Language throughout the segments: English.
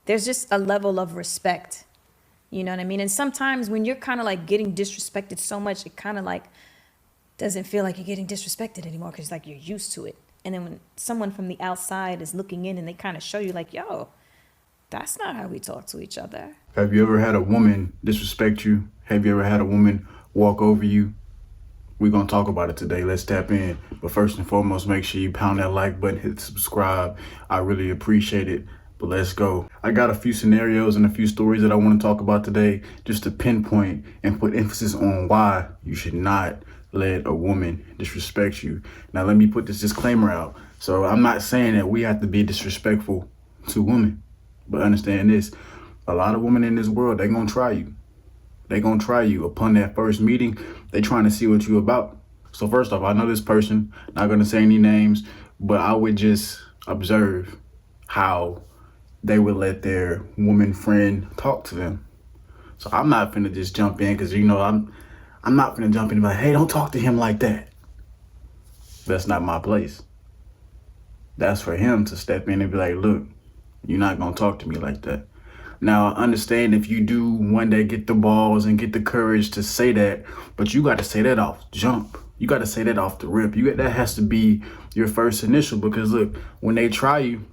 there's just a level of respect. You know what I mean? And sometimes when you're kind of like getting disrespected so much, it kind of like doesn't feel like you're getting disrespected anymore because like you're used to it. And then when someone from the outside is looking in and they kind of show you like, yo, that's not how we talk to each other. Have you ever had a woman disrespect you? Have you ever had a woman walk over you? We're going to talk about it today. Let's tap in. But first and foremost, make sure you pound that like button, hit subscribe. I really appreciate it. But let's go. I got a few scenarios and a few stories that I want to talk about today just to pinpoint and put emphasis on why you should not let a woman disrespect you. Now, let me put this disclaimer out. So I'm not saying that we have to be disrespectful to women, but understand this. A lot of women in this world, they're going to try you. They're going to try you. Upon that first meeting, they trying to see what you about. So first off, I know this person, not going to say any names, but I would just observe how they would let their woman friend talk to them. So I'm not finna just jump in because, I'm not finna jump in and be like, hey, don't talk to him like that. That's not my place. That's for him to step in and be like, look, you're not going to talk to me like that. Now, I understand if you do one day get the balls and get the courage to say that, but you got to say that off jump. You got to say that off the rip. That has to be your first initial because, look, when they try you,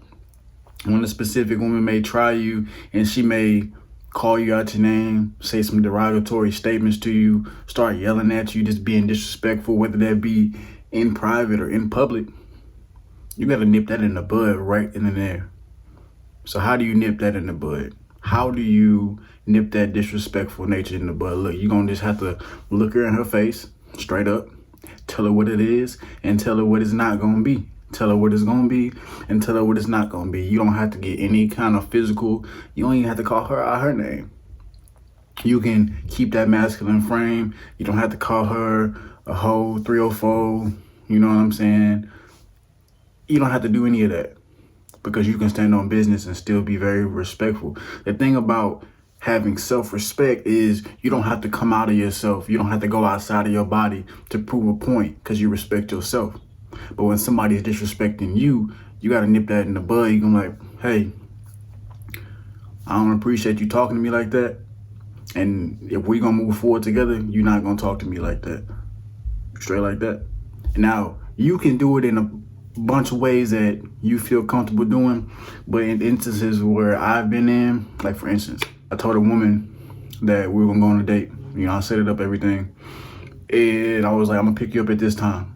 when a specific woman may try you and she may call you out your name, say some derogatory statements to you, start yelling at you, just being disrespectful, whether that be in private or in public, you got to nip that in the bud right in there. So how do you nip that in the bud? How do you nip that disrespectful nature in the bud? Look, you're going to just have to look her in her face, straight up, tell her what it is, and tell her what it's not going to be. Tell her what it's going to be, and tell her what it's not going to be. You don't have to get any kind of physical. You don't even have to call her out her name. You can keep that masculine frame. You don't have to call her a hoe, 304. You know what I'm saying? You don't have to do any of that because you can stand on business and still be very respectful. The thing about having self-respect is you don't have to come out of yourself. You don't have to go outside of your body to prove a point because you respect yourself. But when somebody is disrespecting you, you got to nip that in the bud. You can like, hey, I don't appreciate you talking to me like that. And if we're going to move forward together, you're not going to talk to me like that. Straight like that. Now, you can do it in a bunch of ways that you feel comfortable doing. But in instances where I've been in, like for instance, I told a woman that we were going to go on a date. I set it up, everything. And I was like, I'm going to pick you up at this time.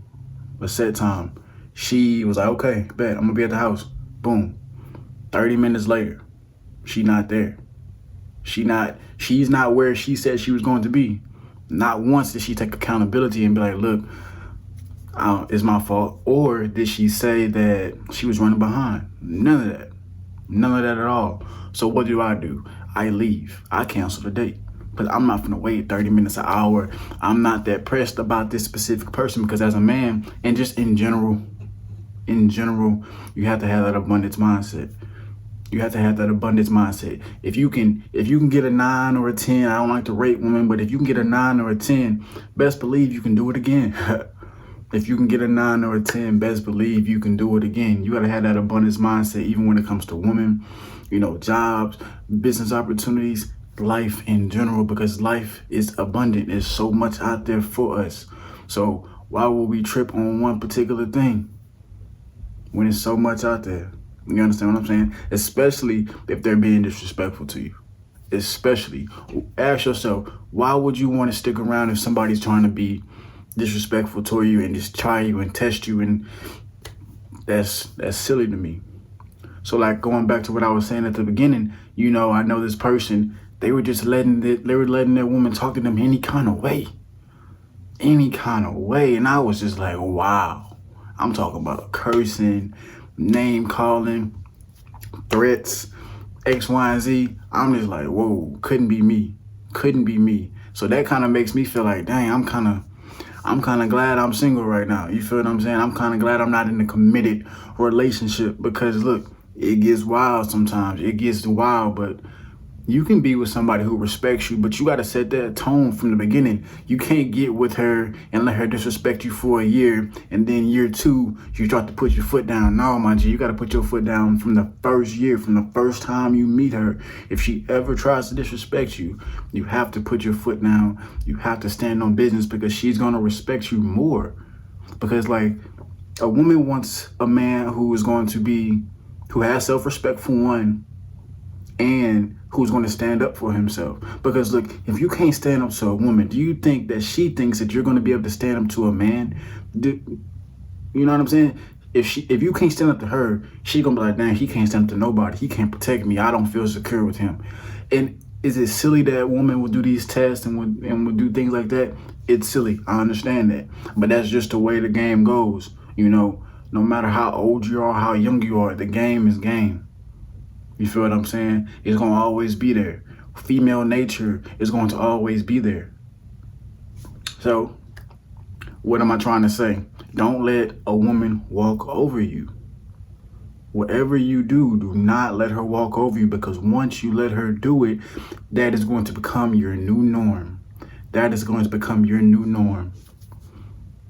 A set time. She was like, okay, bet, I'm gonna be at the house. Boom. 30 minutes later, she not there. She's not where she said she was going to be. Not once did she take accountability and be like, look, it's my fault. Or did she say that she was running behind? None of that. None of that at all. So what do? I leave. I cancel the date. But I'm not gonna wait 30 minutes, an hour. I'm not that pressed about this specific person because as a man, and just in general, you have to have that abundance mindset. You have to have that abundance mindset. If you can get a 9 or a 10, I don't like to rate women, but if you can get a 9 or a 10, best believe you can do it again. If you can get a 9 or a 10, best believe you can do it again. You gotta have that abundance mindset even when it comes to women, jobs, business opportunities, life in general, because life is abundant. There's so much out there for us. So why would we trip on one particular thing when there's so much out there? You understand what I'm saying? Especially if they're being disrespectful to you. Especially, ask yourself, why would you want to stick around if somebody's trying to be disrespectful to you and just try you and test you? And that's silly to me. So like going back to what I was saying at the beginning, I know this person. They were just letting their woman talk to them any kind of way. And I was just like, wow. I'm talking about cursing, name calling, threats, X, Y, and Z. I'm just like, whoa, couldn't be me. So that kind of makes me feel like, dang, I'm kind of glad I'm single right now. You feel what I'm saying? I'm kind of glad I'm not in a committed relationship because look, it gets wild sometimes. It gets wild, but You can be with somebody who respects you, but you got to set that tone from the beginning. You can't get with her and let her disrespect you for a year, and then year 2, you start to put your foot down. No, my G, you got to put your foot down from the first year, from the first time you meet her. If she ever tries to disrespect you, you have to put your foot down. You have to stand on business, because she's going to respect you more. Because, like, a woman wants a man who has self-respect for one, and who's going to stand up for himself. Because look, if you can't stand up to a woman, do you think that she thinks that you're going to be able to stand up to a man? You know what I'm saying? If you can't stand up to her, she's going to be like, damn, he can't stand up to nobody. He can't protect me. I don't feel secure with him. And is it silly that a woman would do these tests and would do things like that? It's silly. I understand that. But that's just the way the game goes. You know, no matter how old you are, how young you are, the game is game. You feel what I'm saying? It's going to always be there. Female nature is going to always be there. So, what am I trying to say? Don't let a woman walk over you. Whatever you do, do not let her walk over you, because once you let her do it, that is going to become your new norm. That is going to become your new norm.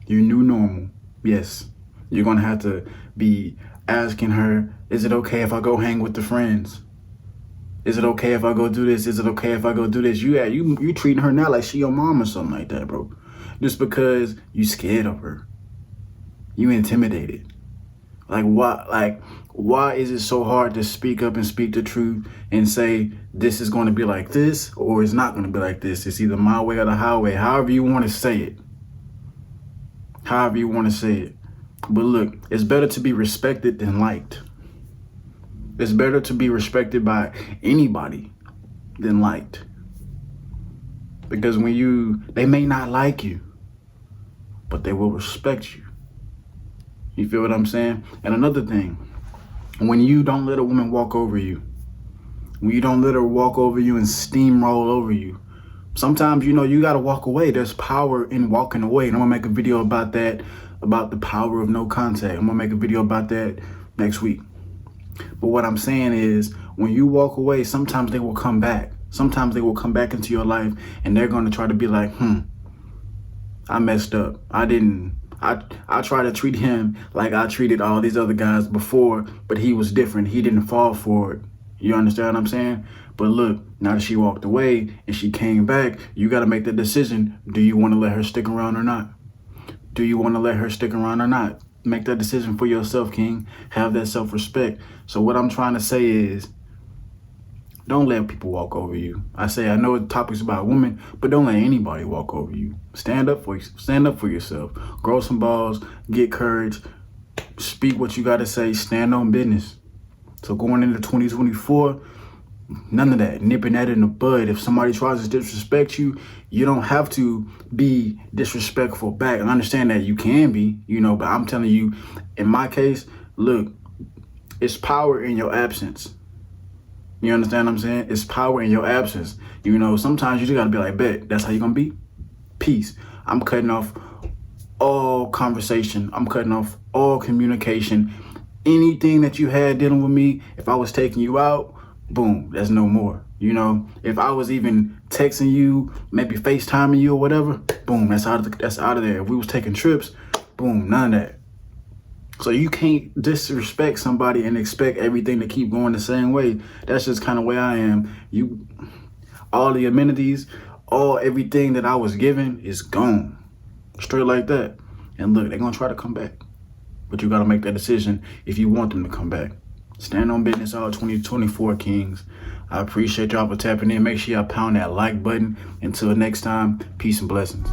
Your new normal. Yes. You're going to have to be asking her, is it okay if I go hang with the friends? Is it okay if I go do this? Is it okay if I go do this? You treating her now like she your mom or something like that, bro. Just because you scared of her. You intimidated. Like, why is it so hard to speak up and speak the truth and say this is going to be like this, or it's not going to be like this? It's either my way or the highway. However you want to say it. However you want to say it. But look, it's better to be respected than liked. It's better to be respected by anybody than liked. Because they may not like you, but they will respect you. You feel what I'm saying? And another thing, when you don't let a woman walk over you, when you don't let her walk over you and steamroll over you, sometimes, you got to walk away. There's power in walking away. And I'm going to make a video about that, about the power of no contact. I'm going to make a video about that next week. But what I'm saying is, when you walk away, sometimes they will come back. Sometimes they will come back into your life, and they're going to try to be like, I messed up. I try to treat him like I treated all these other guys before, but he was different. He didn't fall for it. You understand what I'm saying? But look, now that she walked away and she came back, you got to make the decision. Do you want to let her stick around or not? Do you want to let her stick around or not? Make that decision for yourself, King. Have that self-respect. So what I'm trying to say is, don't let people walk over you. I know the topic's about women, but don't let anybody walk over you. Stand up for yourself. Grow some balls. Get courage. Speak what you got to say. Stand on business. So going into 2024, none of that. Nipping that in the bud. If somebody tries to disrespect you, you don't have to be disrespectful back. I understand that you can be, but I'm telling you, in my case, look, it's power in your absence. You understand what I'm saying? It's power in your absence. Sometimes you just got to be like, bet, that's how you're going to be? Peace. I'm cutting off all conversation. I'm cutting off all communication. Anything that you had dealing with me, if I was taking you out, boom, that's no more. If I was even texting you, maybe FaceTiming you or whatever, boom, that's out of there. If we was taking trips, boom, none of that. So you can't disrespect somebody and expect everything to keep going the same way. That's just kind of where I am. All the amenities, everything that I was given is gone. Straight like that. And look, they're going to try to come back. But you got to make that decision if you want them to come back. Stand on business all 2024, Kings. I appreciate y'all for tapping in. Make sure y'all pound that like button. Until next time, peace and blessings.